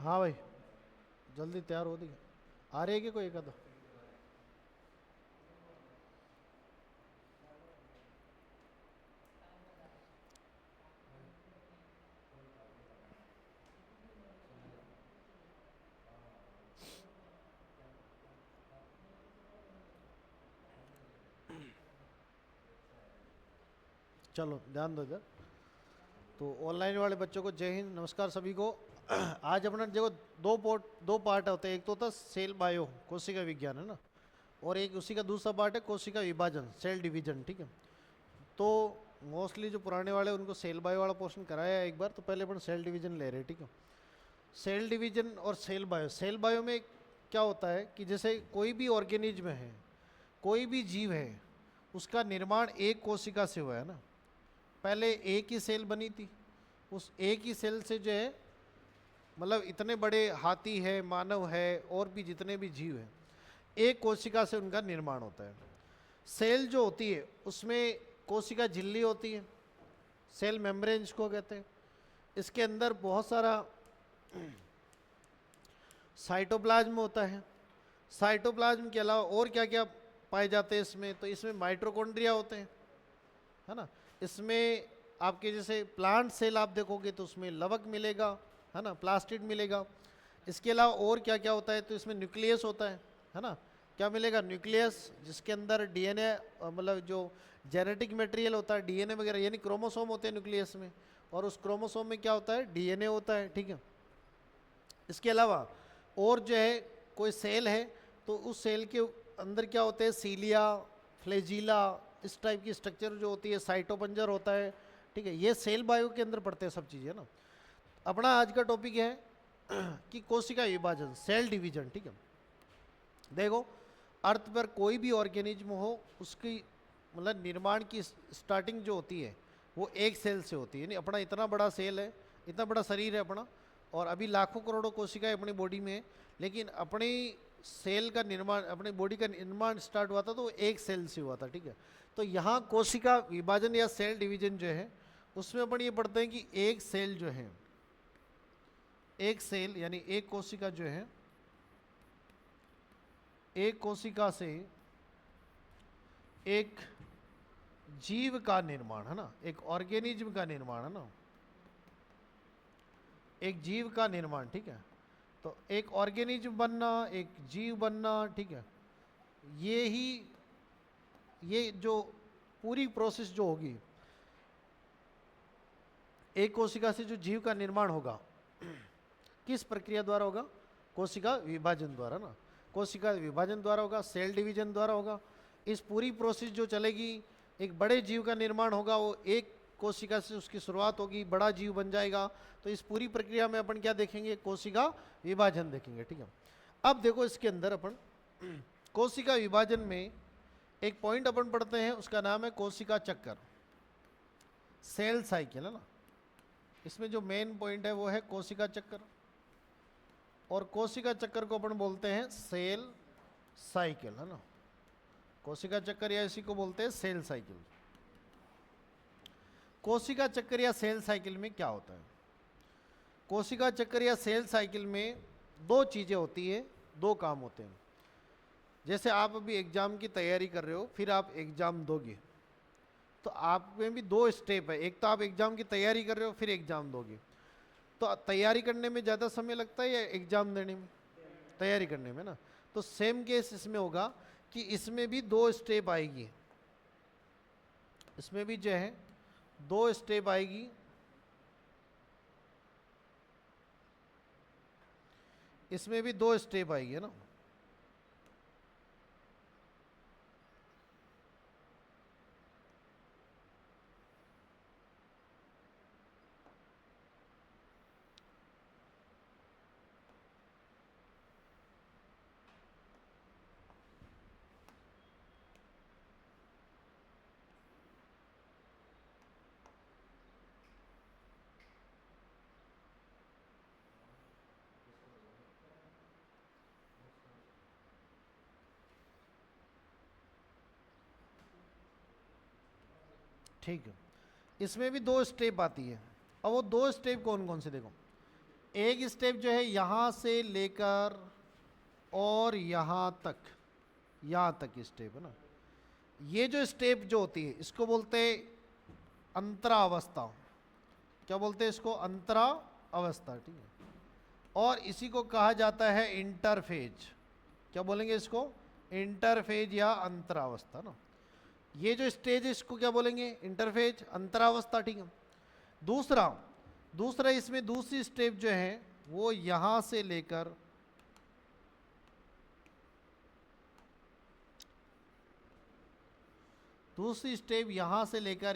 हाँ भाई, जल्दी तैयार हो दी। आ रही है कि कोई एक आधा? चलो ध्यान दो इधर। तो ऑनलाइन वाले बच्चों को जय हिंद, नमस्कार सभी को। आज अपना देखो, दो पार्ट होते हैं। एक तो होता है सेल बायो, कोशिका विज्ञान, है ना। और एक उसी का दूसरा पार्ट है कोशिका विभाजन, सेल डिवीजन, ठीक है। तो मोस्टली जो पुराने वाले उनको सेल बायो वाला पोर्शन कराया है एक बार, तो पहले अपन सेल डिवीजन ले रहे हैं, ठीक है। सेल डिवीजन और सेल बायो में क्या होता है कि जैसे कोई भी ऑर्गेनिज्म है, कोई भी जीव है, उसका निर्माण एक कोशिका से हुआ है ना। पहले एक ही सेल बनी थी, उस एक ही सेल से जो है, मतलब इतने बड़े हाथी है, मानव है, और भी जितने भी जीव हैं, एक कोशिका से उनका निर्माण होता है। सेल जो होती है उसमें कोशिका झिल्ली होती है, सेल मेम्ब्रेन को कहते हैं। इसके अंदर बहुत सारा साइटोप्लाज्म होता है। साइटोप्लाज्म के अलावा और क्या क्या पाए जाते हैं इसमें, तो इसमें माइटोकॉन्ड्रिया होते हैं, है ना। इसमें आपके जैसे प्लांट सेल आप देखोगे तो उसमें लवक मिलेगा, है ना, प्लास्टिड मिलेगा। इसके अलावा और क्या क्या होता है, तो इसमें न्यूक्लियस होता है ना। क्या मिलेगा? न्यूक्लियस, जिसके अंदर डीएनए, मतलब जो जेनेटिक मटेरियल होता है, डीएनए वगैरह, यानी क्रोमोसोम होते हैं न्यूक्लियस में। और उस क्रोमोसोम में क्या होता है? डीएनए होता है, ठीक है। इसके अलावा और जो है कोई सेल है, तो उस सेल के अंदर क्या होते हैं? सीलिया, फ्लैजिला, इस टाइप की स्ट्रक्चर जो होती है, साइटोपंजर होता है, ठीक है। ये सेल बायो के अंदर पड़ते हैं सब चीज़ें ना। अपना आज का टॉपिक है कि कोशिका विभाजन, सेल डिवीजन, ठीक है। देखो, अर्थ पर कोई भी ऑर्गेनिज्म हो, उसकी मतलब निर्माण की स्टार्टिंग जो होती है वो एक सेल से होती है। यानी अपना इतना बड़ा सेल है, इतना बड़ा शरीर है अपना, और अभी लाखों करोड़ों कोशिकाएं अपनी बॉडी में है, लेकिन अपनी सेल का निर्माण, अपनी बॉडी का निर्माण स्टार्ट हुआ था तो वो एक सेल से हुआ था, ठीक है। तो यहाँ कोशिका विभाजन या सेल डिवीजन जो है, उसमें अपन ये पढ़ते हैं कि एक सेल जो है, एक सेल यानी एक कोशिका जो है, एक कोशिका से एक जीव का निर्माण, है ना, एक ऑर्गेनिज्म का निर्माण, है ना, एक जीव का निर्माण, ठीक है। तो एक ऑर्गेनिज्म बनना, एक जीव बनना, ठीक है, ये ही, ये जो पूरी प्रोसेस जो होगी, एक कोशिका से जो जीव का निर्माण होगा, किस प्रक्रिया द्वारा होगा? कोशिका विभाजन द्वारा ना। कोशिका विभाजन द्वारा होगा, सेल डिवीजन द्वारा होगा। इस पूरी प्रोसेस जो चलेगी, एक बड़े जीव का निर्माण होगा, वो एक कोशिका से उसकी शुरुआत होगी, बड़ा जीव बन जाएगा। तो इस पूरी प्रक्रिया में अपन क्या देखेंगे? कोशिका विभाजन देखेंगे, ठीक है। अब देखो, इसके अंदर अपन कोशिका विभाजन में एक पॉइंट अपन पढ़ते हैं, उसका नाम है कोशिका चक्कर, सेल साइकिल, है ना। इसमें जो मेन पॉइंट है वो है कोशिका चक्कर, और कोशिका चक्कर को अपन बोलते हैं सेल साइकिल, है ना। कोशिका चक्कर या इसी को बोलते हैं सेल साइकिल। कोशिका चक्कर या सेल साइकिल में क्या होता है? कोशिका चक्कर या सेल साइकिल में दो चीज़ें होती है, दो काम होते हैं। जैसे आप अभी एग्जाम की तैयारी कर रहे हो, फिर आप एग्जाम दोगे, तो आप में भी दो स्टेप है। एक तो आप एग्जाम की तैयारी कर रहे हो, फिर एग्जाम दोगे। तो तैयारी करने में ज़्यादा समय लगता है या एग्जाम देने में? तैयारी करने में ना। तो सेम केस इसमें होगा कि इसमें भी दो स्टेप आएगी, इसमें भी जो है दो स्टेप आएगी। इसमें भी दो स्टेप आएगी, है ना। ठीक है, इसमें भी दो स्टेप आती है। अब वो दो स्टेप कौन कौन से देखो, एक स्टेप जो है यहाँ से लेकर और यहाँ तक स्टेप है ना, ये जो स्टेप जो होती है इसको बोलते हैं अंतरावस्था। क्या बोलते हैं इसको? अंतरा अवस्था, ठीक है। और इसी को कहा जाता है इंटरफेज। क्या बोलेंगे इसको? इंटरफेज या अंतरावस्था ना। ये जो स्टेज है इसको क्या बोलेंगे? इंटरफेज, अंतरावस्था, ठीक है। दूसरा इसमें दूसरी स्टेप जो है वो यहां से लेकर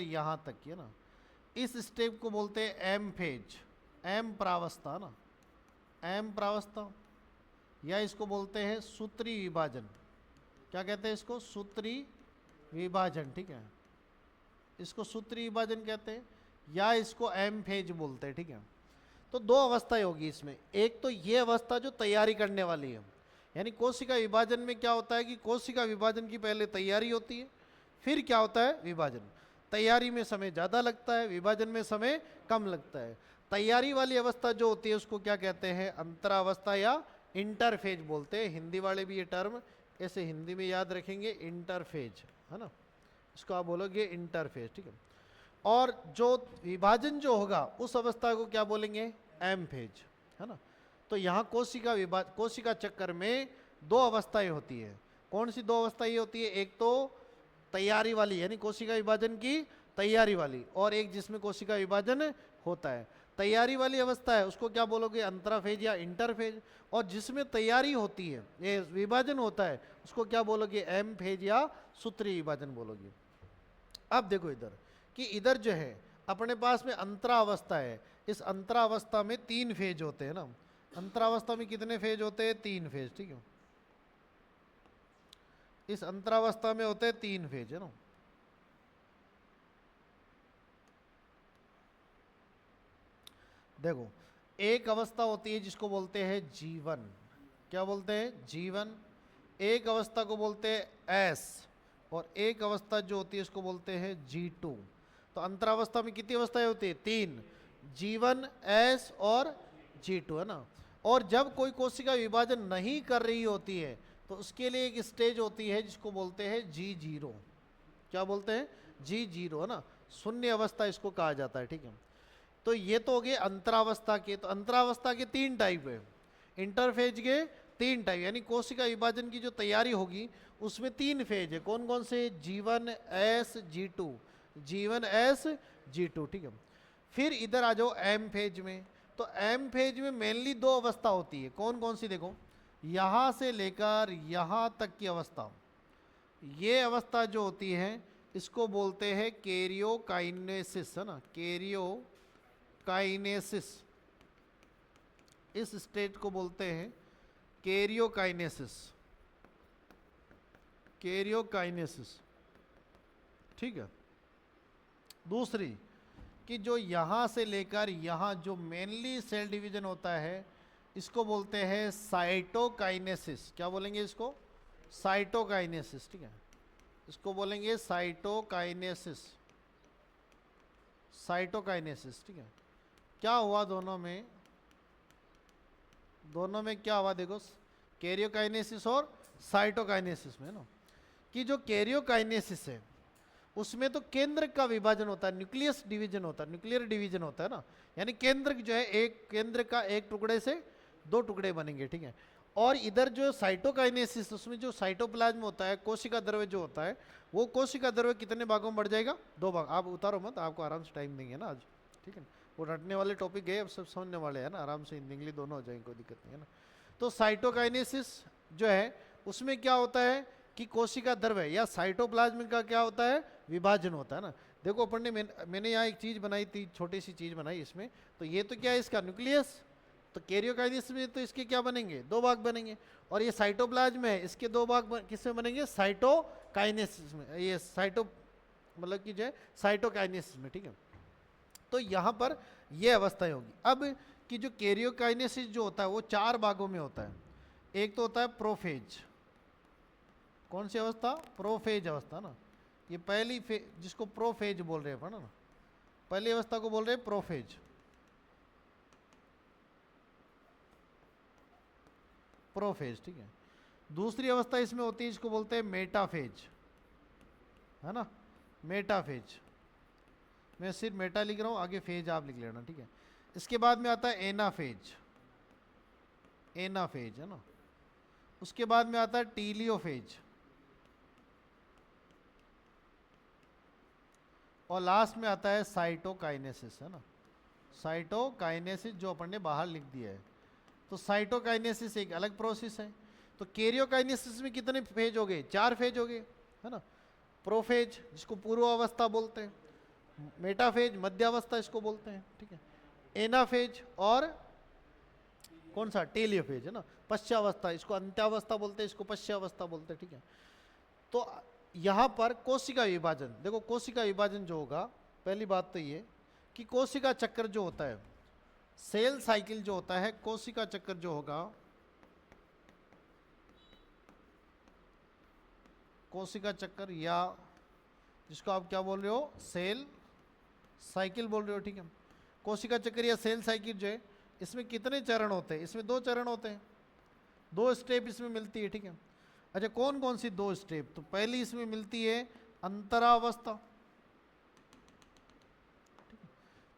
यहां तक की है ना, इस स्टेप को बोलते हैं एम फेज, एम प्रावस्था ना, एम प्रावस्था, या इसको बोलते हैं सूत्री विभाजन। क्या कहते हैं इसको? सूत्री विभाजन, ठीक है। इसको सूत्री विभाजन कहते हैं या इसको एम फेज बोलते हैं, ठीक है। तो दो अवस्थाएं होगी इसमें। एक तो ये अवस्था जो तैयारी करने वाली है, यानी कोशिका विभाजन में क्या होता है कि कोशिका विभाजन की पहले तैयारी होती है, फिर क्या होता है? विभाजन। तैयारी में समय ज़्यादा लगता है, विभाजन में समय कम लगता है। तैयारी वाली अवस्था जो होती है उसको क्या कहते हैं? अंतरावस्था या इंटरफेज बोलते हैं। हिंदी वाले भी ये टर्म ऐसे हिंदी में याद रखेंगे, इंटरफेज, है ना। इसको आप बोलोगे इंटरफेज, ठीक है। और जो विभाजन जो होगा उस अवस्था को क्या बोलेंगे? एम फेज, है ना। तो यहाँ कोशिका चक्कर में दो अवस्थाएं होती है। कौन सी दो अवस्थाएं होती है? एक तो तैयारी वाली, यानी कोशिका विभाजन की तैयारी वाली, और एक जिसमें कोशिका विभाजन होता है। तैयारी वाली अवस्था है उसको क्या बोलोगे? अंतराफेज या इंटरफेज। और जिसमें तैयारी होती है, ये विभाजन होता है, उसको क्या बोलोगे? एम फेज या सूत्री विभाजन बोलोगे। अब देखो इधर कि इधर जो है अपने पास में अंतरावस्था है। इस अंतरावस्था में 3 फेज होते हैं ना। अंतरावस्था में कितने फेज होते हैं? 3 फेज, ठीक है। इस अंतरावस्था में होते हैं 3 फेज, है ना। देखो, एक अवस्था होती है जिसको बोलते हैं जीवन। क्या बोलते हैं? जीवन। एक अवस्था को बोलते हैं एस, और एक अवस्था जो होती है उसको बोलते हैं G2। तो अंतरावस्था में कितनी अवस्थाएं होती है? 3, जीवन, एस और G2, है ना। और जब कोई कोशिका विभाजन नहीं कर रही होती है तो उसके लिए एक स्टेज होती है जिसको बोलते हैं G0। क्या बोलते हैं? G0, है ना। शून्य अवस्था इसको कहा जाता है, ठीक है। तो ये तो हो गए अंतरावस्था के। तो अंतरावस्था के 3 टाइप है, इंटरफेज के 3 टाइप, यानी कोशिका विभाजन की जो तैयारी होगी उसमें 3 फेज है। कौन कौन से? G1, S, G2, G1, S, G2, ठीक है। फिर इधर आ जाओ एम फेज में। तो एम फेज में मेनली 2 अवस्था होती है। कौन कौन सी? देखो, यहां से लेकर यहां तक की अवस्था, ये अवस्था जो होती है इसको बोलते हैं कैरियोकाइनेसिस, है ना। कैरियोकाइनेसिस, इस स्टेट को बोलते हैं कैरियोकाइनेसिस, कैरियोकाइनेसिस, ठीक है। दूसरी कि जो यहाँ से लेकर यहाँ जो मेनली सेल डिवीजन होता है इसको बोलते हैं साइटोकाइनेसिस। क्या बोलेंगे इसको? साइटोकाइनेसिस, ठीक है। इसको बोलेंगे साइटोकाइनेसिस, साइटोकाइनेसिस, ठीक है। क्या हुआ दोनों में? दोनों में क्या हुआ? देखो, कैरियोकाइनेसिस और साइटोकाइनेसिस में ना, कि जो कैरियोकाइनेसिस है उसमें तो केंद्र का विभाजन होता है, न्यूक्लियस डिवीजन होता है, न्यूक्लियर डिवीजन होता है ना। यानी केंद्र जो है, एक केंद्र का एक टुकड़े से 2 टुकड़े बनेंगे, ठीक है। और इधर जो साइटोकाइनेसिस, उसमें जो साइटोप्लाज्म होता है, कोशिका द्रव्य जो होता है, वो कोशिका द्रव्य कितने भागों में बढ़ जाएगा? 2 भाग। आप उतारो मत, आपको आराम से टाइम देंगे ना आज, ठीक है। वो रटने वाले टॉपिक गए, अब सब समझने वाले हैं ना, आराम से हिंदी इंग्लिश दोनों हो जाएंगे, कोई दिक्कत नहीं है ना। तो साइटोकाइनेसिस जो है उसमें क्या होता है कि कोशिका द्रव्य या साइटोप्लाज्म का क्या होता है? विभाजन होता है ना। देखो अपन ने मैंने यहाँ एक चीज बनाई थी, छोटी सी चीज बनाई इसमें। तो ये तो क्या है? इसका न्यूक्लियस। तो कैरियोकाइनेसिस में तो इसके क्या बनेंगे? 2 भाग बनेंगे। और ये साइटोप्लाज्म है, इसके 2 भाग किसमें बनेंगे? साइटोकाइनेसिस में, ये साइटो मतलब कि जो है साइटोकाइनेसिस में, ठीक है। तो यहाँ पर ये अवस्थाएं होगी। अब कि जो कैरियोकाइनेसिस जो होता है वो 4 भागों में होता है। एक तो होता है प्रोफेज। कौन सी अवस्था? प्रोफेज अवस्था ना। ये पहली जिसको प्रोफेज बोल रहे हैं ना, पहली अवस्था को बोल रहे हैं प्रोफेज। प्रोफेज, ठीक है। दूसरी अवस्था इसमें होती है, इसको बोलते हैं मेटाफेज, है ना, मेटाफेज। मैं सिर्फ मेटा लिख रहा हूँ, आगे फेज आप लिख लेना, ठीक है। इसके बाद में आता है एनाफेज, एनाफेज है ना। उसके बाद में आता है टीलियोफेज, और लास्ट में आता है साइटोकाइनेसिस, है ना, साइटोकाइनेसिस जो अपन ने बाहर लिख दिया है। तो साइटोकाइनेसिस एक अलग प्रोसेस है। तो कैरियोकाइनेसिस में कितने फेज हो गए? 4 फेज हो गए, है ना। प्रोफेज जिसको पूर्व अवस्था बोलते हैं, मेटाफेज मध्यावस्था इसको बोलते हैं, ठीक है, एनाफेज और कौन सा? टेलियोफेज, है ना, पश्चावस्था, इसको अंत्यावस्था बोलते हैं, इसको पश्चावस्था बोलते हैं, ठीक है। तो यहाँ पर कोशिका विभाजन देखो, कोशिका विभाजन जो होगा, पहली बात तो ये कि कोशिका चक्र जो होता है, सेल साइकिल जो होता है, कोशिका चक्र जो होगा, कोशिका चक्र या जिसको आप क्या बोल रहे हो, सेल साइकिल बोल रहे हो, ठीक है। कोशिका चक्र या सेल साइकिल जो है, इसमें कितने चरण होते हैं? इसमें 2 चरण होते हैं, 2 स्टेप इसमें मिलती है, ठीक है। अच्छा, कौन कौन सी 2 स्टेप? तो पहली इसमें मिलती है अंतरावस्था,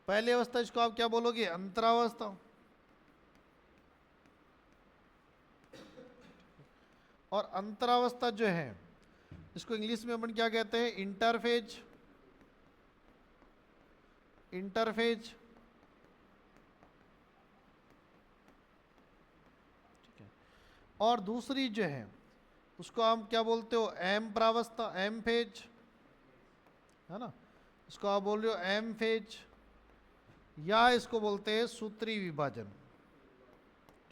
पहली अवस्था, इसको आप क्या बोलोगे? अंतरावस्था। और अंतरावस्था जो है, इसको इंग्लिश में अपन क्या कहते हैं? इंटरफेज, इंटरफेज, ठीक है। और दूसरी जो है उसको आप क्या बोलते हो? एम प्रावस्था, एम फेज, है ना, इसको आप बोल रहे हो एम फेज, या इसको बोलते हैं सूत्री विभाजन,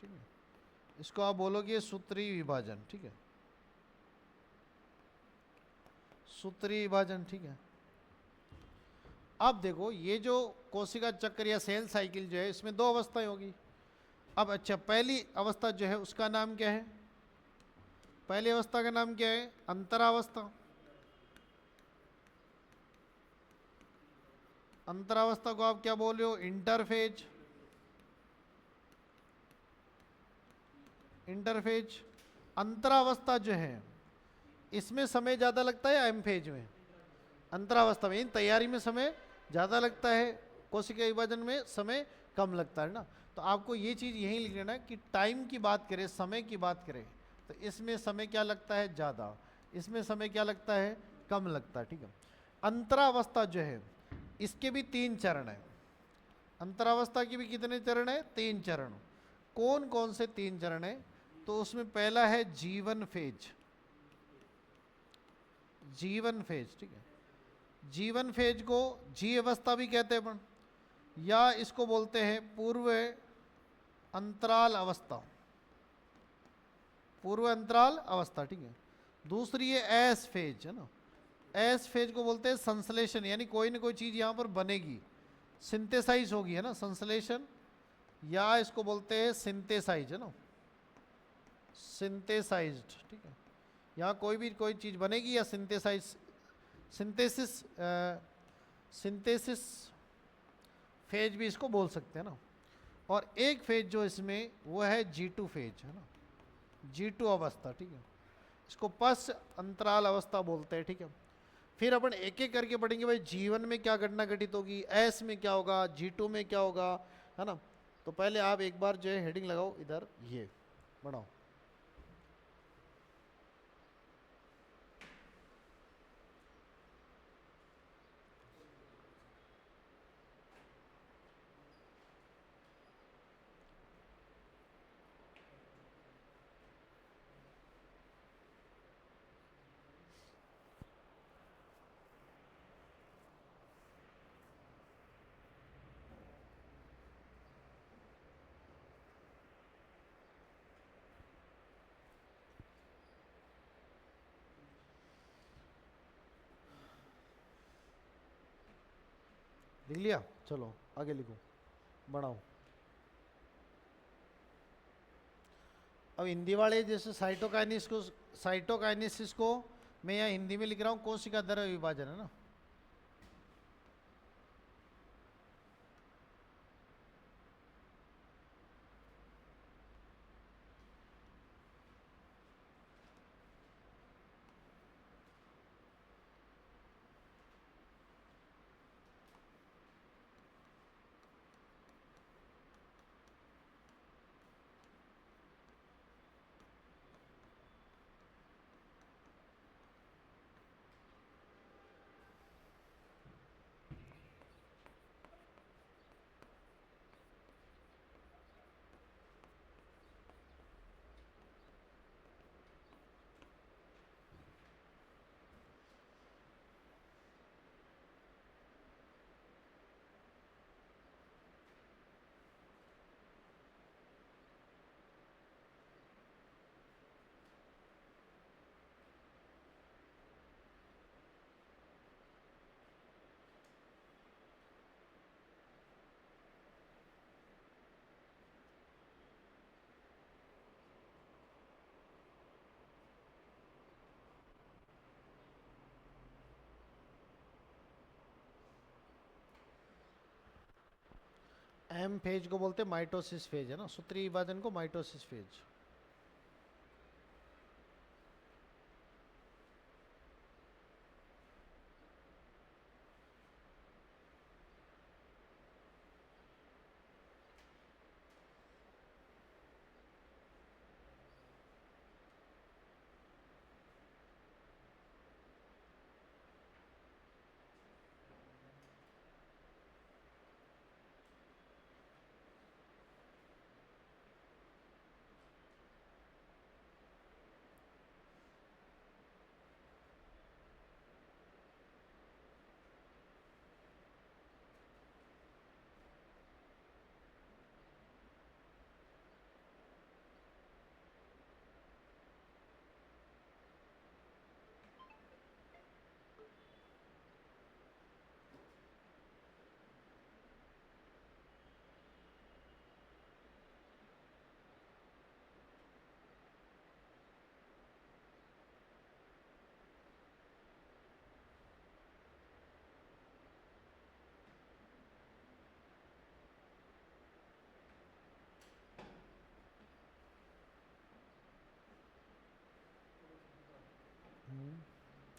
ठीक है, इसको आप बोलोगे सूत्री विभाजन, ठीक है, सूत्री विभाजन, ठीक है। अब देखो, ये जो कोशिका चक्र या सेल साइकिल जो है, इसमें 2 अवस्थाएं होगी। अब अच्छा, पहली अवस्था जो है उसका नाम क्या है? पहली अवस्था का नाम क्या है? अंतरावस्था। अंतरावस्था को आप क्या बोल रहे हो? Interphase, interphase. अंतरावस्था जो है, इसमें समय ज़्यादा लगता है या एम फेज में? अंतरावस्था में, इन तैयारी में समय ज़्यादा लगता है, कोशिका विभाजन में समय कम लगता है ना। तो आपको ये चीज़ यही लिख लेना कि टाइम की बात करें, समय की बात करें, तो इसमें समय क्या लगता है? ज़्यादा, इसमें समय क्या लगता है? कम लगता है, ठीक है। अंतरावस्था जो है, इसके भी 3 चरण हैं। अंतरावस्था के भी कितने चरण है? 3 चरण। कौन कौन से 3 चरण है? तो उसमें पहला है जीवन फेज, जीवन फेज, ठीक है। जीवन फेज को जी अवस्था भी कहते हैं अपन, या इसको बोलते हैं पूर्व अंतराल अवस्था, पूर्व अंतराल अवस्था, ठीक है। दूसरी है एस फेज, है ना, एस फेज को बोलते हैं संश्लेषण, यानी कोई ना कोई चीज़ यहाँ पर बनेगी, सिंथेसाइज होगी, है ना, संश्लेषण, या इसको बोलते हैं सिंथेसाइज, है ना, सिंथेसाइज्ड, ठीक है। यहाँ कोई चीज़ बनेगी या सिंथेसाइज, सिंथेसिस, सिंथेसिस फेज भी इसको बोल सकते हैं ना। और एक फेज जो इसमें वो है G2 फेज, है ना, G2 अवस्था, ठीक है, इसको पश्च अंतराल अवस्था बोलते हैं, ठीक है। फिर अपन एक एक करके पढ़ेंगे भाई, जीवन में क्या घटना घटित होगी, एस में क्या होगा, G2 में क्या होगा, है ना। तो पहले आप एक बार जो है हेडिंग लगाओ इधर, ये बढ़ाओ। लिख लिया? चलो आगे लिखो, बढ़ाओ। अब हिंदी वाले जैसे साइटोकाइनेसिस को मैं यहाँ हिंदी में लिख रहा हूँ कोशिका द्रव्य विभाजन, है ना। एम फेज को बोलते हैं माइटोसिस फेज, है ना, सूत्रीय विभाजन को माइटोसिस फेज।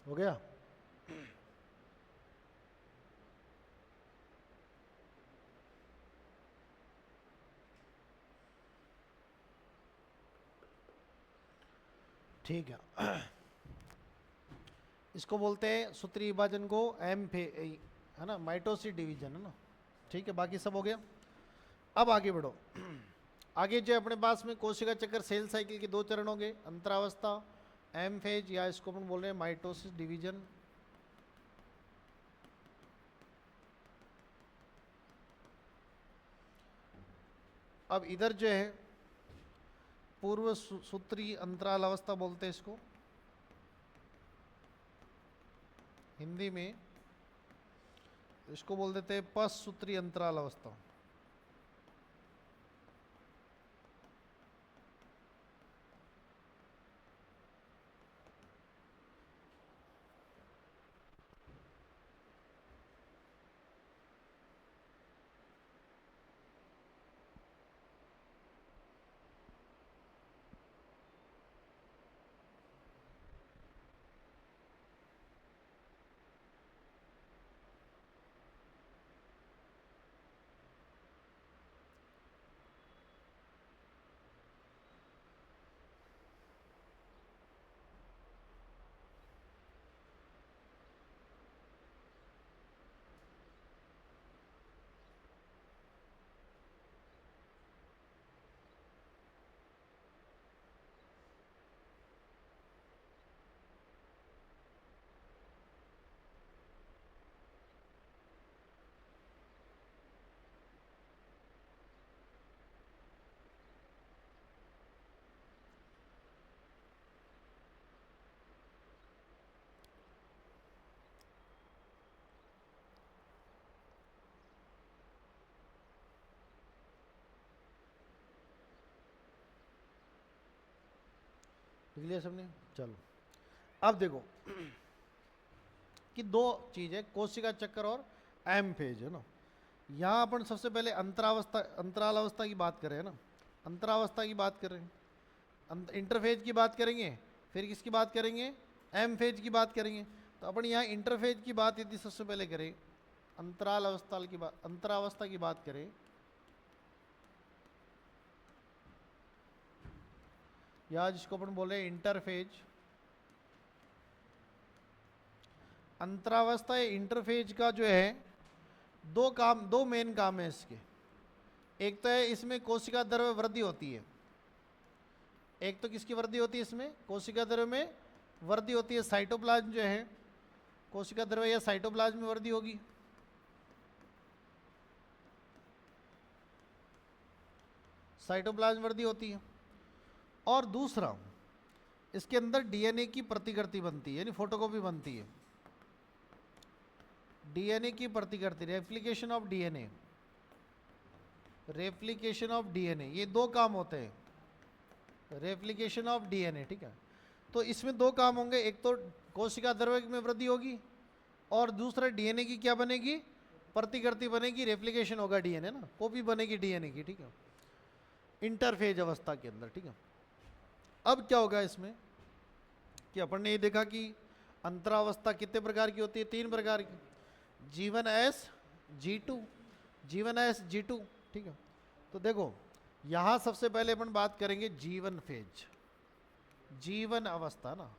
हो गया। ठीक है, इसको बोलते हैं सूत्रीय विभाजन को एम फे, है ना, माइटोसिस डिवीजन, है ना। ठीक है, बाकी सब हो गया। अब आगे बढ़ो। आगे जो अपने पास में कोशिका चक्र सेल साइकिल के दो चरण होंगे, अंतरावस्था एम फेज, या इसको अपन बोल रहे हैं माइटोसिस डिवीजन। अब इधर जो है पूर्व सूत्री अंतराल अवस्था बोलते हैं इसको, हिंदी में इसको बोल देते हैं पश्च सूत्री अंतराल अवस्था। लिख लिया सबने? चलो अब देखो कि दो चीज है, कोशिका चक्र और एम फेज, है ना। यहाँ अपन सबसे पहले अंतराल अवस्था की बात करें, है ना, अंतरावस्था की बात कर रहे हैं, इंटरफेज की बात करेंगे, फिर किसकी बात करेंगे, एम फेज की बात करेंगे। तो अपन यहाँ इंटरफेज की बात यदि सबसे पहले करें, अंतरावस्था की बात करें, या जिसको अपन बोले इंटरफेज, अंतरावस्था या इंटरफेज का जो है दो मेन काम है इसके। एक तो है इसमें कोशिका द्रव्य वृद्धि होती है, एक तो किसकी वृद्धि होती है, इसमें कोशिका द्रव्य में वृद्धि होती है। साइटोप्लाज्म जो है, कोशिका द्रव्य या साइटोप्लाज्म में वृद्धि होगी, साइटोप्लाज्म वृद्धि होती है। और दूसरा, इसके अंदर डीएनए की प्रतिकृति बनती है, यानी फोटोकॉपी बनती है, डीएनए की प्रतिकृति, replication of DNA, replication of DNA, ये दो काम होते हैं, रेप्लिकेशन ऑफ डीएनए। ठीक है, तो इसमें दो काम होंगे, एक तो कोशिका द्रव्य में वृद्धि होगी और दूसरा डीएनए की क्या बनेगी, प्रतिकृति बनेगी, रेप्लिकेशन होगा डीएनए ना, कॉपी बनेगी डीएनए की, ठीक है, इंटरफेज अवस्था के अंदर, ठीक है। अब क्या होगा इसमें कि अपन ने ये देखा कि अंतरावस्था कितने प्रकार की होती है, 3 प्रकार की, G1S G2, G1S G2, ठीक है। तो देखो यहां सबसे पहले अपन बात करेंगे G1 फेज, G1 अवस्था ना,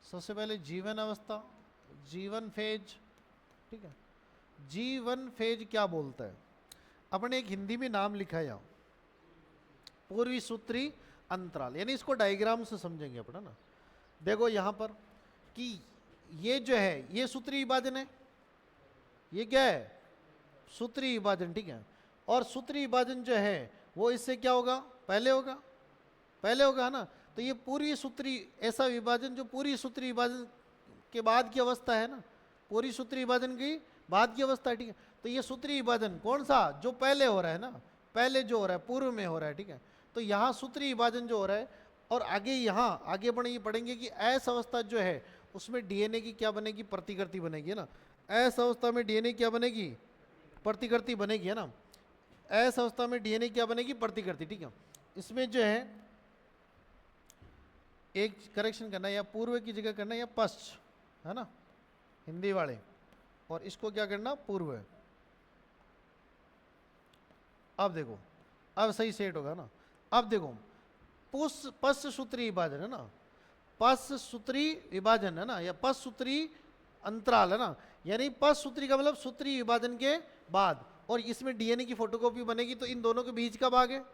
सबसे पहले G1 अवस्था, G1 फेज, ठीक है। G1 फेज क्या बोलता है, अपन एक हिंदी में नाम लिखा है यहाँ, पूर्वी सूत्री अंतराल, यानी इसको डायग्राम से समझेंगे अपन, है ना। देखो यहाँ पर कि ये जो है ये सूत्री विभाजन है, ये क्या है, सूत्री विभाजन, ठीक है। और सूत्री विभाजन जो है वो इससे क्या होगा, पहले होगा, पहले होगा, है ना। तो ये पूर्वी सूत्री ऐसा विभाजन जो पूरी सूत्री विभाजन के बाद की अवस्था है ना, पूरी सूत्री विभाजन की बाद की अवस्था है, ठीक है। तो ये सूत्री विभाजन कौन सा, जो पहले हो रहा है ना, पहले जो हो रहा है पूर्व में हो रहा है, ठीक है। तो यहाँ सूत्री विभाजन जो हो रहा है, और आगे यहाँ आगे अपन ये पढ़ेंगे कि एस अवस्था जो है उसमें डीएनए की क्या बनेगी, प्रतिकृति बनेगी, है ना। एस अवस्था में डीएनए क्या बनेगी, प्रतिकृति बनेगी, है ना। एस अवस्था में डीएनए क्या बनेगी, प्रतिकृति, ठीक है। इसमें जो है एक करेक्शन करना है, या पूर्व की जगह करना है या पश्च, है ना, हिंदी वाले, और इसको क्या करना, पूर्व है। अब देखो अब सही सेट होगा ना। अब देखो पश्च सूत्री विभाजन है ना, पश्च सूत्री विभाजन है ना, या पश्च सूत्री अंतराल है ना, यानी पश्च सूत्री का मतलब सूत्री विभाजन के बाद, और इसमें डीएनए की फोटोकॉपी बनेगी, तो इन दोनों के बीच का भाग है,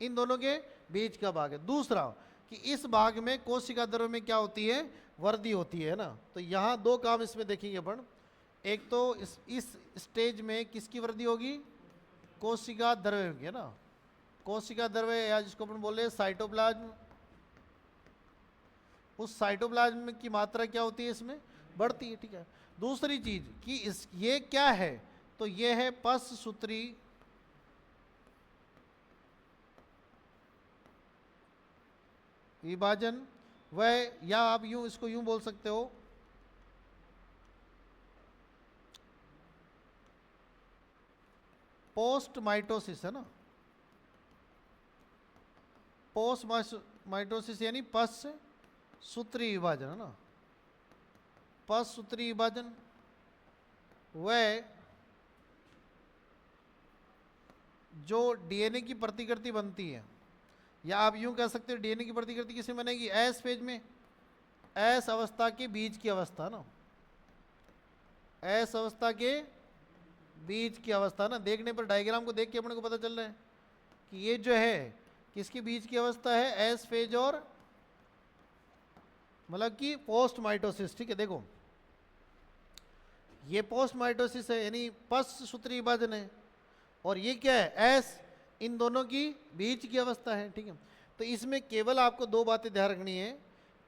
इन दोनों के बीच का भाग है। दूसरा कि इस भाग में कोशिका द्रव्य में क्या होती है, वृद्धि होती है ना। तो यहाँ 2 काम इसमें देखेंगे अपन, एक तो इस स्टेज में किसकी वृद्धि होगी, कोशिका द्रव्य की, है ना, कोशिका द्रव्य, या जिसको अपन बोले साइटोप्लाज्म, उस साइटोप्लाज्म की मात्रा क्या होती है इसमें, बढ़ती है, ठीक है। दूसरी चीज कि इस ये क्या है, तो ये है पश्च सूत्री विभाजन, वह, या आप यूं इसको यूं बोल सकते हो, पोस्ट माइटोसिस, है ना, पोस्ट माइटोसिस यानी पश्च सूत्री विभाजन, है ना, पश्च सूत्री विभाजन, वह जो डीएनए की प्रतिकृति बनती है, या आप यूं कह सकते हो डीएनए की प्रतिकृति किसमें बनेगी, एस फेज में, एस अवस्था के बीच की अवस्था ना, एस अवस्था के बीच की अवस्था ना। देखने पर डायग्राम को देख के अपने को पता चल रहा है कि ये जो है किसके बीच की अवस्था है, एस फेज और मतलब कि पोस्ट माइटोसिस, ठीक है। देखो ये पोस्ट माइटोसिस है, यानी पश्च सूत्री विभाजन है, और ये क्या है, एस, इन दोनों की बीच की अवस्था है, ठीक है। तो इसमें केवल आपको 2 बातें ध्यान रखनी है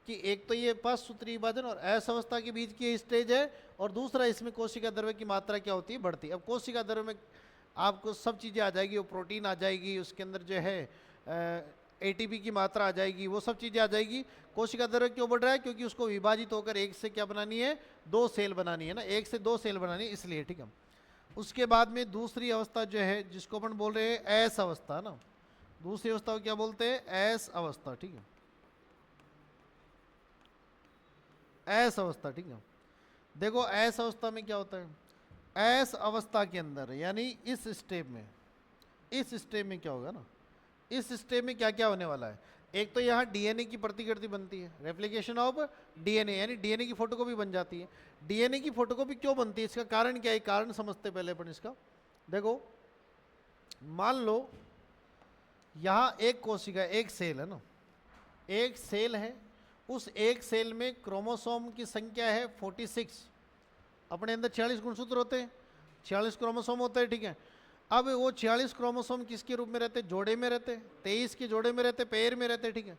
कि एक तो ये पश्च सूत्री विभाजन और एस अवस्था के बीच की स्टेज है, और दूसरा इसमें कोशिका द्रव्य की मात्रा क्या होती है, बढ़ती है। अब कोशिका द्रव्य में आपको सब चीज़ें आ जाएगी, वो प्रोटीन आ जाएगी, उसके अंदर जो है एटीपी की मात्रा आ जाएगी, वो सब चीज़ें आ जाएगी। कोशिका द्रव्य क्यों बढ़ रहा है, क्योंकि उसको विभाजित होकर एक से क्या बनानी है, 2 सेल बनानी है ना, 1 से 2 सेल बनानी है, इसलिए, ठीक है। उसके बाद में दूसरी अवस्था जो है जिसको अपन बोल रहे हैं एस अवस्था ना, दूसरी अवस्था को क्या बोलते हैं, एस अवस्था, ठीक है, एस अवस्था, ठीक है। देखो एस अवस्था में क्या होता है, एस अवस्था के अंदर यानी इस स्टेप में, इस स्टेप में क्या होगा ना, इस स्टेप में क्या क्या होने वाला है, एक तो यहाँ डीएनए की प्रतिकृति बनती है, रेप्लिकेशन ऑफ डीएनए, यानी डीएनए की फोटोकॉपी बन जाती है। डीएनए की फोटोकॉपी क्यों बनती है, इसका कारण क्या है, कारण समझते पहले अपन इसका। देखो मान लो यहाँ एक कोशिका, एक सेल है ना, एक सेल है, उस एक सेल में क्रोमोसोम की संख्या है 46, अपने अंदर 46 गुणसूत्र होते हैं, 46 क्रोमोसोम होते हैं, ठीक है। अब वो 46 क्रोमोसोम किसके रूप में रहते, जोड़े में रहते, 23 के जोड़े में रहते, पेयर में रहते, ठीक है।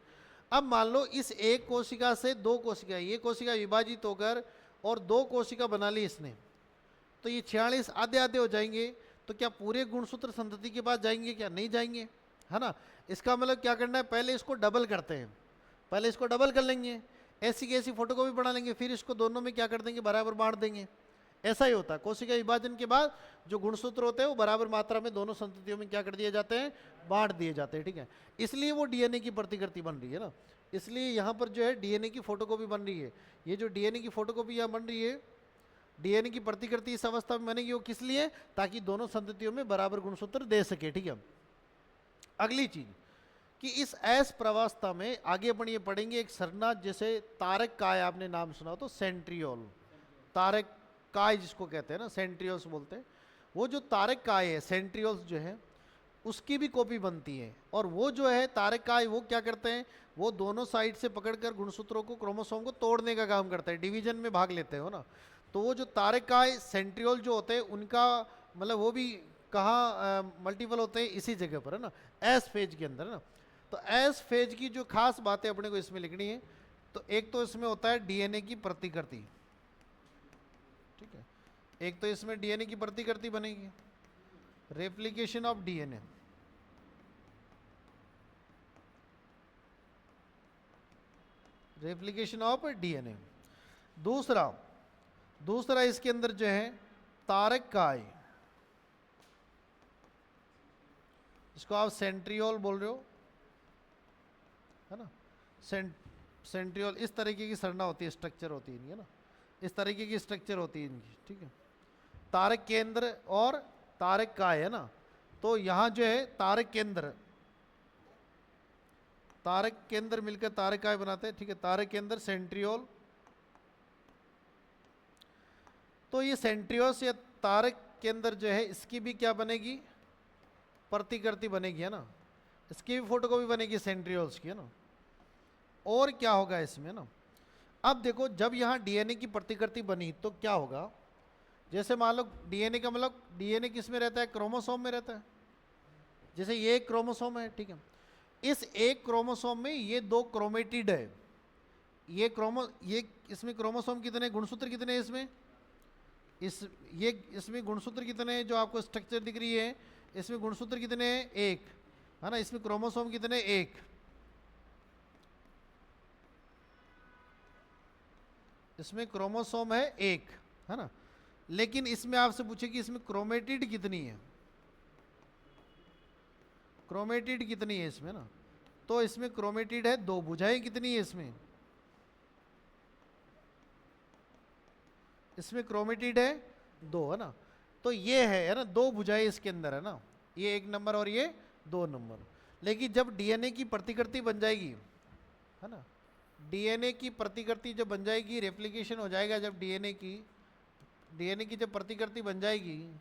अब मान लो इस एक कोशिका से 2 कोशिका, ये कोशिका विभाजित होकर और 2 कोशिका बना ली इसने, तो ये 46 आधे आधे हो जाएंगे, तो क्या पूरे गुणसूत्र संतति के पास जाएंगे, क्या नहीं जाएंगे, है ना। इसका मतलब क्या करना है, पहले इसको डबल करते हैं, पहले इसको डबल कर लेंगे, ऐसी की ऐसी फोटोकॉपी बना लेंगे, फिर इसको दोनों में क्या कर देंगे, बराबर बांट देंगे, ऐसा ही होता है, कोशिका विभाजन के बाद जो गुणसूत्र होते हैं वो बराबर मात्रा में दोनों संततियों में क्या कर दिए जाते हैं, बांट दिए जाते हैं, ठीक है। इसलिए वो डीएनए की प्रतिकृति बन रही है ना, इसलिए यहाँ पर जो है डीएनए की फोटोकॉपी बन रही है। ये जो डीएनए की फोटोकॉपी यहाँ बन रही है, डीएनए की प्रतिकृति इस अवस्था में बनेगी, वो किस लिए, ताकि दोनों संततियों में बराबर गुणसूत्र दे सके, ठीक है। अगली चीज कि इस एस प्रवास्ता में आगे अपन ये पढ़ेंगे एक सरना, जैसे तारक काय आपने नाम सुना तो सेंट्रियोल, तारक काय जिसको कहते हैं ना, सेंट्रियोल्स बोलते हैं, वो जो तारक काय है सेंट्रियोल्स जो है उसकी भी कॉपी बनती है। और वो जो है तारक काय वो क्या करते हैं, वो दोनों साइड से पकड़कर गुणसूत्रों को, क्रोमोसोम को तोड़ने का काम करते हैं, डिवीजन में भाग लेते हो ना। तो वो जो तारक काय सेंट्रियोल जो होते हैं उनका मतलब वो भी कहाँ मल्टीपल होते हैं, इसी जगह पर है ना, एस फेज के अंदर है ना। तो एस फेज की जो खास बातें अपने को इसमें लिखनी है, तो एक तो इसमें होता है डीएनए की प्रतिकृति, ठीक है, एक तो इसमें डीएनए की प्रतिकृति बनेगी, replication of DNA, replication of DNA. दूसरा इसके अंदर जो है तारक काय, इसको आप सेंट्रियोल बोल रहे हो है ना, सेंट्रियोल इस तरीके की सरना होती है, स्ट्रक्चर होती है इनकी, है ना, इस तरीके की स्ट्रक्चर होती है इनकी, ठीक है। तारक केंद्र और तारक काय है ना, तो यहाँ जो है तारक केंद्र मिलकर तारक काय बनाते हैं, ठीक है, तारक केंद्र सेंट्रियोल। तो ये सेंट्रियोस या तारक केंद्र जो है इसकी भी क्या बनेगी, प्रतिकृति बनेगी, है ना, इसकी भी फोटोकॉपी बनेगी सेंट्रियोल्स की, है ना। और क्या होगा इसमें ना, अब देखो जब यहाँ डीएनए की प्रतिकृति बनी तो क्या होगा, जैसे मान लो डीएनए का मतलब डीएनए किस में रहता है, क्रोमोसोम में रहता है, जैसे ये एक क्रोमोसोम है, ठीक है, इस एक क्रोमोसोम में ये दो क्रोमेटिड है, ये इसमें क्रोमोसोम कितने, गुणसूत्र कितने हैं इसमें, इसमें गुणसूत्र कितने हैं, जो आपको स्ट्रक्चर दिख रही है इसमें गुणसूत्र कितने हैं, एक, है ना, इसमें क्रोमोसोम कितने, एक, इसमें क्रोमोसोम है एक, है ना। लेकिन इसमें आपसे पूछे कि इसमें क्रोमेटिड कितनी है, क्रोमेटिड कितनी है इसमें ना, तो इसमें क्रोमेटिड है दो, भुजाएं कितनी है इसमें क्रोमेटिड है दो, है ना। तो ये है ना, दो भुजाएं इसके अंदर है ना, ये 1 नंबर और ये 2 नंबर। लेकिन जब डीएनए की प्रतिकृति बन जाएगी, है ना, डीएनए की प्रतिकृति जब बन जाएगी, रेप्लिकेशन हो जाएगा, जब डीएनए की जब प्रतिकृति बन जाएगी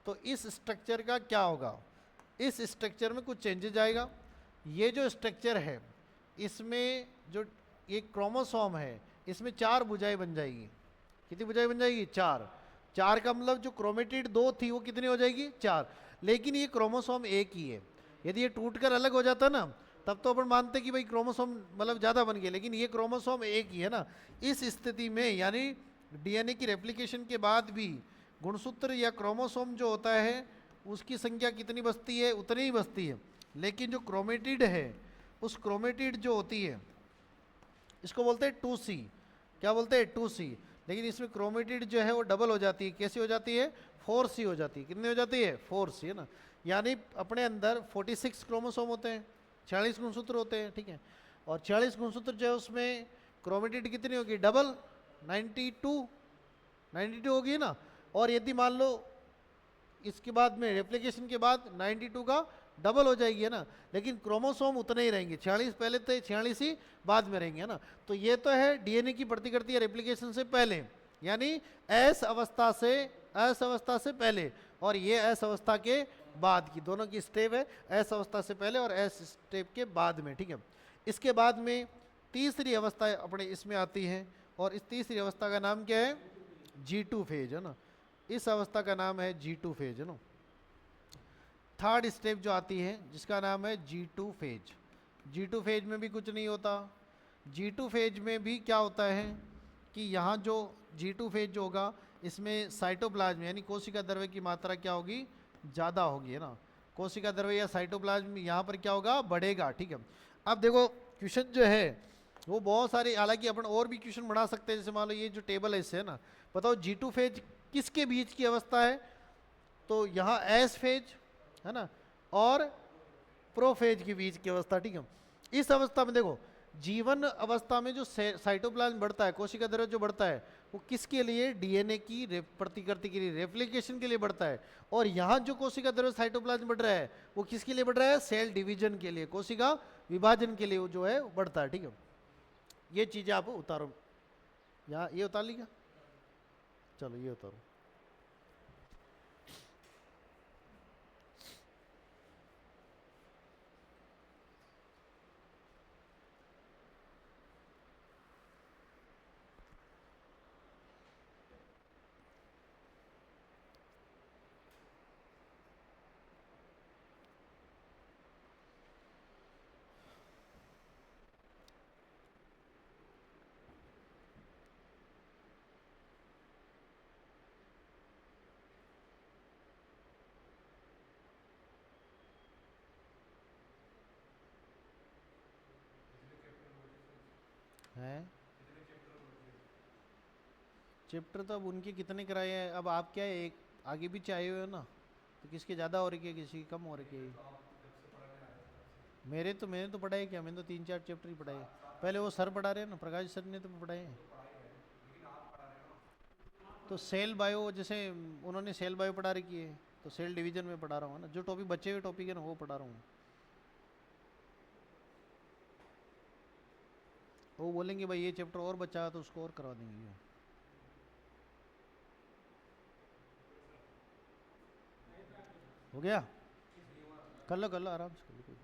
तो इस स्ट्रक्चर का क्या होगा, इस स्ट्रक्चर में कुछ चेंजेस आएगा। ये जो स्ट्रक्चर है इसमें जो ये क्रोमोसोम है इसमें 4 भुजाएं बन जाएगी, कितनी भुजाएं बन जाएगी, 4 का मतलब जो क्रोमेटिड 2 थी वो कितनी हो जाएगी, 4। लेकिन ये क्रोमोसोम एक ही है, यदि ये टूटकर अलग हो जाता ना तब तो अपन मानते कि भाई क्रोमोसोम मतलब ज़्यादा बन गए, लेकिन ये क्रोमोसोम एक ही है ना। इस स्थिति में यानी डीएनए की रेप्लिकेशन के बाद भी गुणसूत्र या क्रोमोसोम जो होता है उसकी संख्या कितनी बचती है, उतनी ही बचती है। लेकिन जो क्रोमेटिड है, उस क्रोमेटिड जो होती है इसको बोलते हैं 2C, क्या बोलते हैं, 2C। लेकिन इसमें क्रोमेटिड जो है वो डबल हो जाती है, कैसी हो जाती है, 4C हो जाती है, कितनी हो जाती है, 4C, है ना। यानी अपने अंदर 46 क्रोमोसोम होते हैं, 46 गुणसूत्र होते हैं, ठीक है, और 46 गुणसूत्र जो है उसमें क्रोमेटिड कितनी होगी, डबल, 92 होगी ना। और यदि मान लो इसके बाद में रेप्लिकेशन के बाद 92 का डबल हो जाएगी, है ना, लेकिन क्रोमोसोम उतने ही रहेंगे, 46 पहले थे, 46 ही बाद में रहेंगे, है ना। तो ये तो है डीएनए की प्रतिकृति या रेप्लिकेशन से पहले, यानी एस अवस्था से पहले, और ये एस अवस्था के बाद की, दोनों की स्टेप है, एस अवस्था से पहले और एस स्टेप के बाद में, ठीक है। इसके बाद में तीसरी अवस्था अपने इसमें आती है, और इस तीसरी अवस्था का नाम क्या है, G2 फेज, है ना। इस अवस्था का नाम है G2 फेज, है ना। थर्ड स्टेप जो आती है जिसका नाम है G2 फेज। G2 फेज में भी कुछ नहीं होता। G2 फेज में भी क्या होता है कि यहाँ जो G2 फेज जो होगा इसमें साइटोप्लाज्म यानी कोशिका द्रव्य की मात्रा क्या होगी, ज़्यादा होगी, है ना। कोशिका द्रव्य या साइटोप्लाज्म यहाँ पर क्या होगा, बढ़ेगा, ठीक है। अब देखो क्वेश्चन जो है वो बहुत सारे, हालांकि अपन और भी क्वेश्चन बढ़ा सकते हैं, जैसे मान लो ये जो टेबल है इससे, है ना, बताओ G2 फेज किसके बीच की अवस्था है, तो यहाँ एस फेज है ना और प्रोफेज के बीच की अवस्था, ठीक है। इस अवस्था में देखो, जीवन अवस्था में जो साइटोप्लाज्म बढ़ता है, कोशिका द्रव्य जो बढ़ता है, वो किसके लिए, डीएनए की प्रतिकृति के लिए, रेप्लिकेशन के लिए बढ़ता है। और यहाँ जो कोशिका द्रव्य साइटोप्लाज्म बढ़ रहा है, वो किसके लिए बढ़ रहा है, सेल डिवीजन के लिए, कोशिका विभाजन के लिए वो जो है बढ़ता है, ठीक है। ये चीजें आप उतारो, यहाँ ये उतार लिया, चलो ये उतारो। हैं चैप्टर तो अब उनके कितने कराए हैं, अब आप क्या है, एक आगे भी चाहिए हुए हो ना, तो किसके ज़्यादा हो रही है, किसी की कम हो रही है। मैंने तो पढ़ाई क्या, मैंने तो 3-4 चैप्टर ही पढ़ाए। पहले वो सर पढ़ा रहे हैं ना, प्रकाश सर ने तो पढ़ाए हैं। तो सेल बायो जैसे उन्होंने सेल बायो पढ़ा रखी है, तो सेल डिवीजन में पढ़ा रहा हूँ ना, जो टॉपिक बचे हुए टॉपिक है ना वो पढ़ा रहा हूँ। वो बोलेंगे भाई ये चैप्टर और बचा, तो उसको और करवा देंगे। हो गया, कर लो आराम से कर लो।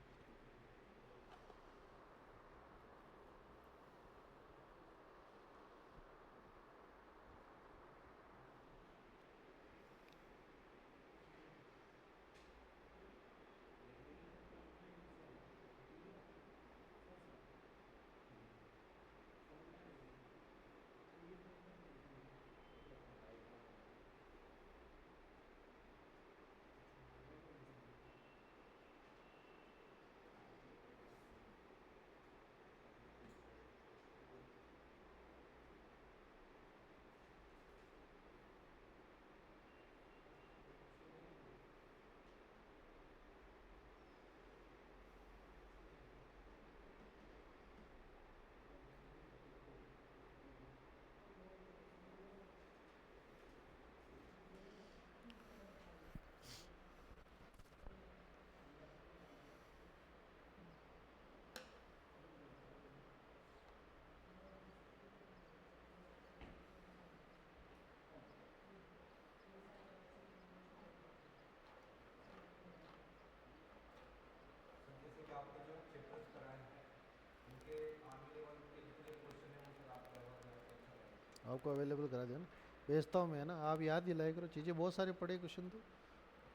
आपको अवेलेबल करा दिया ना, भेजता हूँ मैं, है ना, आप याद दिलाया करो, चीज़ें बहुत सारे पढ़े क्वेश्चन, तो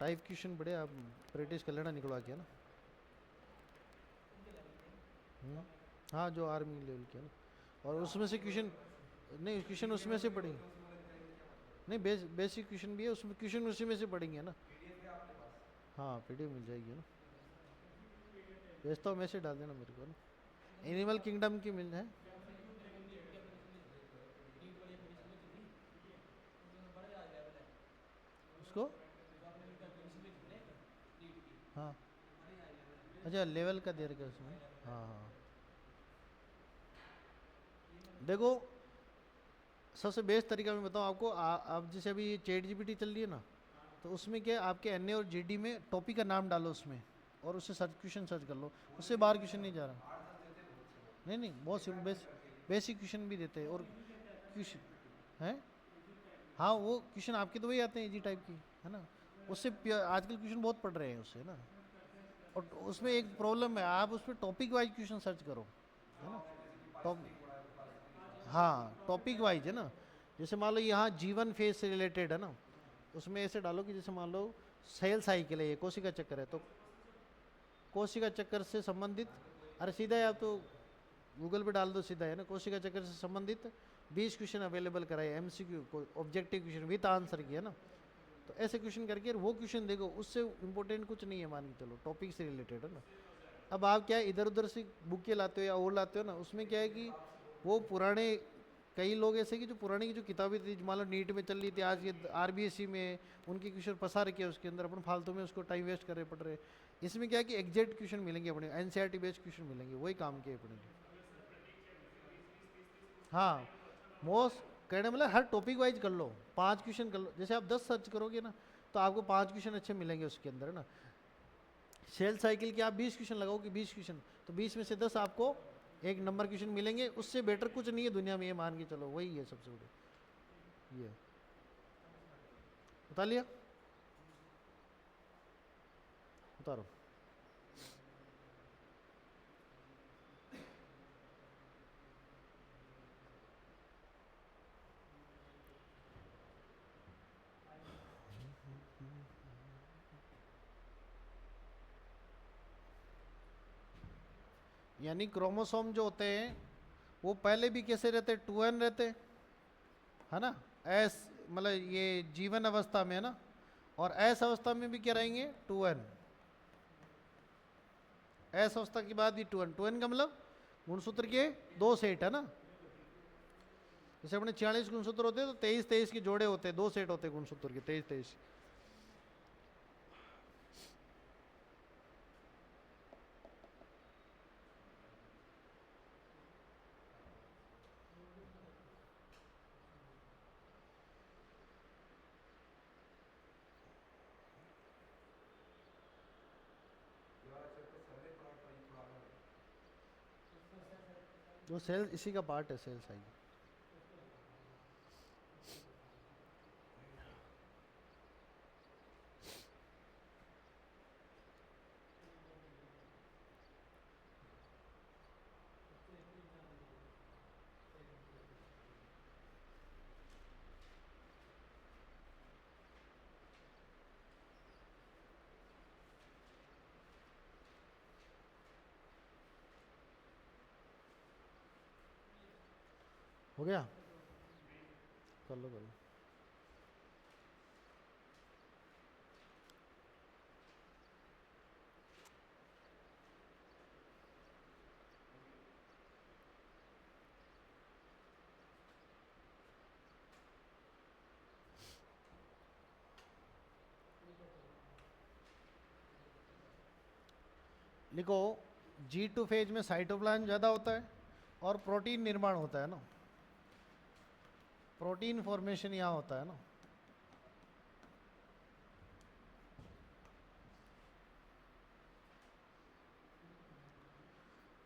टाइप क्वेश्चन पढ़े, आप प्रैक्टिस कर लेना निकलवा के, है ना। हम्म, हाँ जो आर्मी लेवल के है ना, और उसमें से क्वेश्चन, नहीं क्वेश्चन उसमें से पढ़ेंगे, नहीं बेसिक क्वेश्चन भी है उसमें, क्वेश्चन उसी में से पढ़ेंगे ना। हाँ पीडीएफ मिल जाएगी ना, भेजता हूँ, मैसेज डाल देना मेरे को ना। एनिमल किंगडम की मिल जाए उसको, हाँ अच्छा लेवल का दे रखा है उसमें, हाँ हाँ। देखो सबसे बेस्ट तरीका मैं बताऊँ आपको, आप जैसे अभी चैट जीपीटी चल रही है ना, तो उसमें क्या है, आपके एनए और जीडी में टॉपिक का नाम डालो उसमें, और उससे सर्च क्वेश्चन सर्च कर लो, उससे बाहर क्वेश्चन नहीं जा रहा। नहीं नहीं बहुत सिंपल, बेसिक क्वेश्चन भी देते हैं, और क्वेश्चन है, हाँ वो क्वेश्चन आपके तो वही आते हैं इजी टाइप की, है ना, उससे आजकल क्वेश्चन बहुत पढ़ रहे हैं उससे ना। और उसमें एक प्रॉब्लम है, आप उसमें टॉपिक वाइज क्वेश्चन सर्च करो, है ना। टॉप हाँ टॉपिक वाइज है ना, जैसे मान लो यहाँ जीवन फेज से रिलेटेड है ना, उसमें ऐसे डालो कि जैसे मान लो सेल साइकिल है, ये कोशिका चक्कर है, तो कोशिका चक्कर से संबंधित, अरे सीधा है, आप तो गूगल पे डाल दो सीधा, है ना, कोशिका चक्कर से संबंधित 20 क्वेश्चन अवेलेबल कराए, एमसीक्यू को ऑब्जेक्टिव क्वेश्चन विद आंसर की, है ना। तो ऐसे क्वेश्चन करके वो क्वेश्चन देखो, उससे इंपॉर्टेंट कुछ नहीं है, मान के चलो टॉपिक से रिलेटेड, है ना। अब आप क्या इधर उधर से बुक के लाते हो या और लाते हो ना, उसमें क्या है कि वो पुराने कई लोग ऐसे कि जो पुरानी की जो किताबें थी, मान लो नीट में चल रही थी, आज ये आरबीएससी में उनके क्वेश्चन फंसा रखे उसके अंदर, अपन फालतू में उसको टाइम वेस्ट कर रहे पड़ रहे। इसमें क्या है कि एग्जैक्ट क्वेश्चन मिलेंगे अपने, एनसीईआरटी बेस्ड क्वेश्चन मिलेंगे, वही काम के अपने लिए। हाँ, मोस्ट कहने मतलब हर टॉपिक वाइज कर लो, 5 क्वेश्चन कर लो। जैसे आप 10 सर्च करोगे ना तो आपको 5 क्वेश्चन अच्छे मिलेंगे उसके अंदर, है ना। सेल साइकिल के आप 20 क्वेश्चन लगाओगे, 20 क्वेश्चन, तो 20 में से 10 आपको एक नंबर क्वेश्चन मिलेंगे। उससे बेटर कुछ नहीं है दुनिया में, ये मान के चलो, वही है सबसे बड़ी। ये बता लिया, उतारो। यानी क्रोमोसोम जो होते हैं वो पहले भी कैसे रहते, 2n रहते, है ना। एस मतलब ये जीवन अवस्था में, है ना। और एस अवस्था में भी क्या रहेंगे, 2n। एस अवस्था के बाद भी 2n, 2n का मतलब गुणसूत्र के 2 सेट, है ना। जैसे अपने 46 गुणसूत्र होते हैं तो 23 23 के जोड़े होते हैं, 2 सेट होते हैं गुणसूत्र के, 23 23। जो सेल इसी का पार्ट है, सेल साइकिल। हो गया, कर लो कर लो। लिखो, G2 फेज में साइटोप्लाज्म ज़्यादा होता है और प्रोटीन निर्माण होता है ना, प्रोटीन फॉर्मेशन यहाँ होता है ना।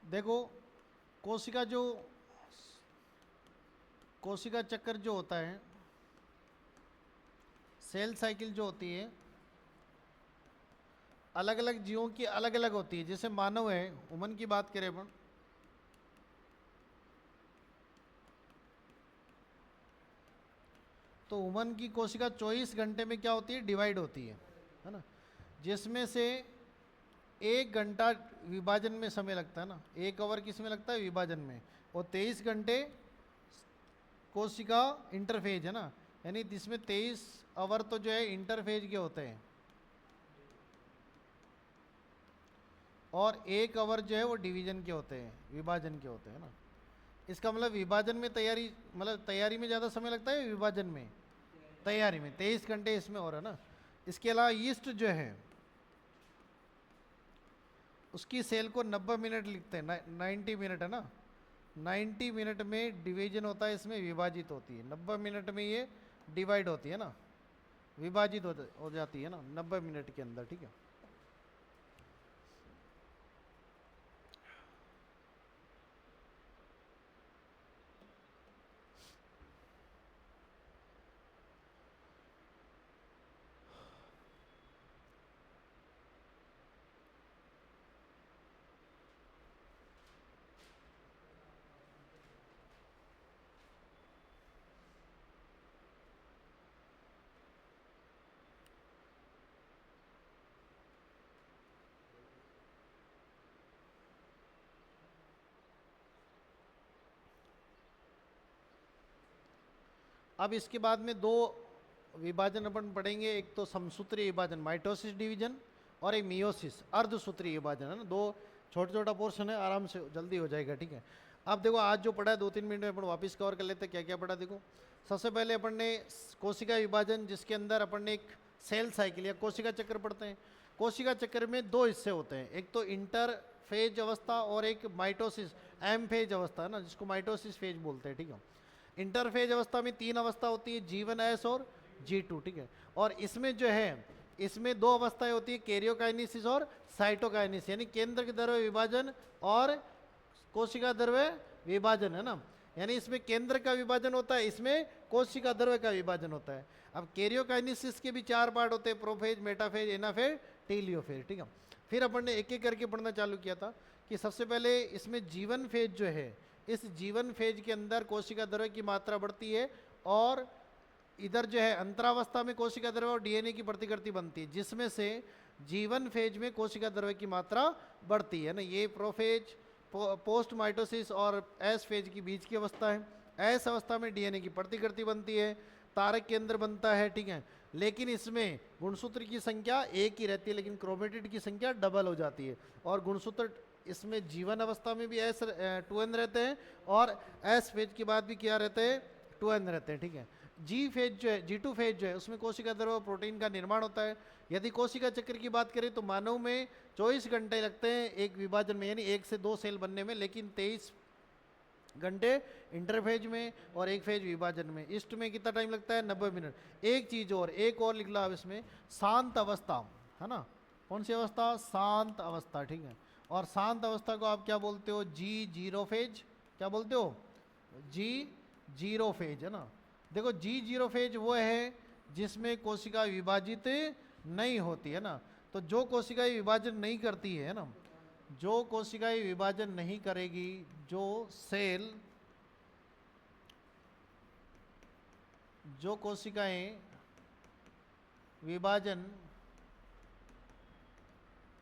देखो, कोशिका जो कोशिका चक्कर जो होता है, सेल साइकिल जो होती है, अलग अलग जीवों की अलग अलग होती है। जैसे मानव है, ह्यूमन की बात करें अपन, तो ह्यूमन की कोशिका 24 घंटे में क्या होती है, डिवाइड होती है ना। जिसमें से 1 घंटा विभाजन में समय लगता है ना, 1 आवर किस में लगता है, विभाजन में। और 23 घंटे कोशिका इंटरफेज, है ना। यानी जिसमें 23 आवर तो जो है इंटरफेज के होते हैं, और 1 आवर जो है वो डिवीजन के होते हैं, विभाजन के होते हैं ना। इसका मतलब विभाजन में तैयारी, मतलब तैयारी में ज़्यादा समय लगता है, विभाजन में, तैयारी में 23 घंटे इसमें और, है ना। इसके अलावा ईस्ट जो है उसकी सेल को 90 मिनट लिखते हैं, 90 मिनट, है ना। 90 मिनट में डिवीजन होता है, इसमें विभाजित होती है। 90 मिनट में ये डिवाइड होती है ना, विभाजित हो जाती है ना 90 मिनट के अंदर, ठीक है। अब इसके बाद में 2 विभाजन अपन पढ़ेंगे, एक तो समसूत्रीय विभाजन, माइटोसिस डिवीजन, और एक मियोसिस, अर्धसूत्रीय विभाजन, है ना। 2 छोटा छोटा पोर्शन है, आराम से जल्दी हो जाएगा, ठीक है। अब देखो आज जो पढ़ा है 2-3 मिनट में अपन वापस कवर कर लेते हैं क्या क्या पढ़ा। देखो सबसे पहले अपन ने कोशिका विभाजन, जिसके अंदर अपन ने एक सेल साइकिल या कोशिका चक्र पढ़ते हैं। कोशिका चक्र में दो हिस्से होते हैं, एक तो इंटर फेज अवस्था और एक माइटोसिस एम फेज अवस्था है ना, जिसको माइटोसिस फेज बोलते हैं। ठीक है, इंटरफेज अवस्था में 3 अवस्था होती है, G1S और G2। ठीक है, और इसमें जो है इसमें 2 अवस्थाएं होती है, कैरियोकाइनेसिस और साइटोकाइनेसिस, यानी केंद्र के द्रव्य विभाजन और कोशिका द्रव्य विभाजन है ना। यानी इसमें केंद्र का विभाजन होता है, इसमें कोशिका द्रव्य का विभाजन होता है। अब कैरियोकाइनेसिस के भी 4 पार्ट होते हैं, प्रोफेज, मेटाफेज, एनाफेज, टेलियोफेज। ठीक है, फिर अपन ने एक एक करके पढ़ना चालू किया था कि सबसे पहले इसमें जीवन फेज जो है, इस जीवन फेज के अंदर कोशिका द्रव्य की मात्रा बढ़ती है और इधर जो है अंतरावस्था में कोशिका द्रव्य और डीएनए की प्रतिकृति बनती है, जिसमें से जीवन फेज में कोशिका द्रव्य की मात्रा बढ़ती है ना। ये प्रोफेज, पोस्ट माइटोसिस और एस फेज की बीच की अवस्था है। एस अवस्था में डीएनए की प्रतिकृति बनती है, तारक केंद्र बनता है। ठीक है, लेकिन इसमें गुणसूत्र की संख्या एक ही रहती है, लेकिन क्रोमेटिड की संख्या डबल हो जाती है। और गुणसूत्र इसमें जीवन अवस्था में भी एस 2n रहते हैं और एस फेज के बाद भी क्या रहते हैं, 2n रहते हैं। ठीक है, जी फेज जो है, G2 फेज जो है, उसमें कोशिका द्रव्य प्रोटीन का निर्माण होता है। यदि कोशिका चक्र की बात करें तो मानव में 24 घंटे लगते हैं एक विभाजन में, यानी 1 से 2 सेल बनने में, लेकिन 23 घंटे इंटरफेज में और 1 फेज विभाजन में। ईस्ट में कितना टाइम लगता है, 90 मिनट। एक चीज और, एक और लिख लो आप इसमें, शांत अवस्था है ना। कौन सी अवस्था, शांत अवस्था। ठीक है, और शांत अवस्था को आप क्या बोलते हो, G0 फेज। क्या बोलते हो, G0 फेज है ना। देखो G0 फेज वो है जिसमें कोशिका विभाजित नहीं होती है ना। तो जो कोशिकाएं विभाजन नहीं करती है ना, जो कोशिकाएं विभाजन नहीं करेगी, जो सेल, जो कोशिकाएं विभाजन,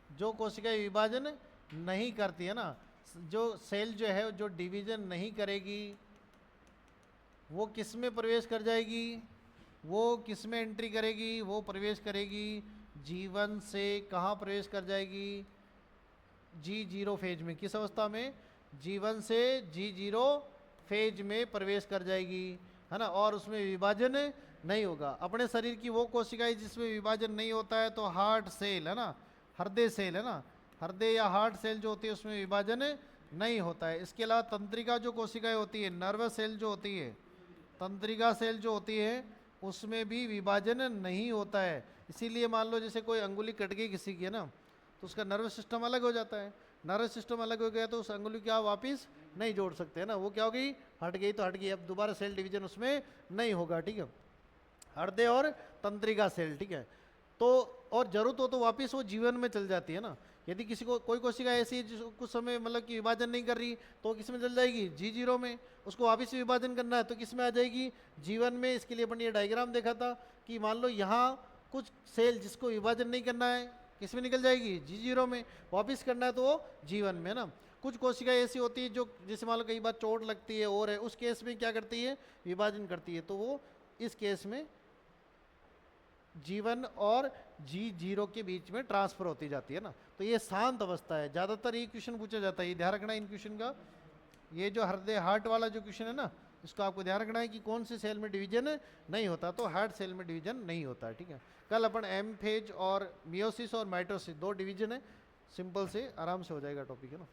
जो कोशिकाएं विभाजन नहीं करती है ना, जो सेल जो है जो डिवीजन नहीं करेगी, वो किस में प्रवेश कर जाएगी, वो किस में एंट्री करेगी, वो प्रवेश करेगी G1 से कहाँ प्रवेश कर जाएगी, G0 फेज में। किस अवस्था में, G1 से G0 फेज में प्रवेश कर जाएगी है ना, और उसमें विभाजन नहीं होगा। अपने शरीर की वो कोशिकाएं जिसमें विभाजन नहीं होता है, तो हार्ट सेल है ना, हृदय सेल है ना, हृदय या हार्ट सेल जो होती है उसमें विभाजन नहीं होता है। इसके अलावा तंत्रिका जो कोशिकाएं होती है, नर्वस सेल जो होती है, तंत्रिका सेल जो होती है, उसमें भी विभाजन नहीं होता है। इसीलिए मान लो जैसे कोई अंगुली कट गई किसी की है ना, तो उसका नर्वस सिस्टम अलग हो जाता है। नर्वस सिस्टम अलग हो गया तो उस अंगुली को आप वापिस नहीं जोड़ सकते है ना, वो क्या हो गई, हट गई तो हट गई, अब दोबारा सेल डिवीजन उसमें नहीं होगा। ठीक है, हृदय और तंत्रिका सेल। ठीक है, तो और जरूरत हो तो वापिस वो जीवन में चल जाती है ना। यदि किसी को कोई कोशिका ऐसी है जिसको कुछ समय मतलब कि विभाजन नहीं कर रही, तो किस में चल जाएगी, G0 में। उसको वापिस विभाजन करना है तो किस में आ जाएगी, जीवन में। इसके लिए अपन ये डायग्राम देखा था कि मान लो यहाँ कुछ सेल जिसको विभाजन नहीं करना है, किस में निकल जाएगी, G0 में। वापिस करना है तो वो जीवन में ना। कुछ कोशिकाएं ऐसी होती है जो जैसे मान लो कई बार चोट लगती है और है, उस केस में क्या करती है, विभाजन करती है, तो वो इस केस में G1 और G0 के बीच में ट्रांसफर होती जाती है ना। तो ये शांत अवस्था है। ज़्यादातर ये क्वेश्चन पूछा जाता है, ये ध्यान रखना है इन क्वेश्चन का। ये जो हृदय हार्ट वाला जो क्वेश्चन है ना, इसको आपको ध्यान रखना है कि कौन से सेल में डिवीजन नहीं होता, तो हार्ट सेल में डिवीजन नहीं होता है। ठीक है, कल अपन एम फेज और मियोसिस और माइटोसिस 2 डिवीजन है, सिंपल से आराम से हो जाएगा टॉपिक है ना।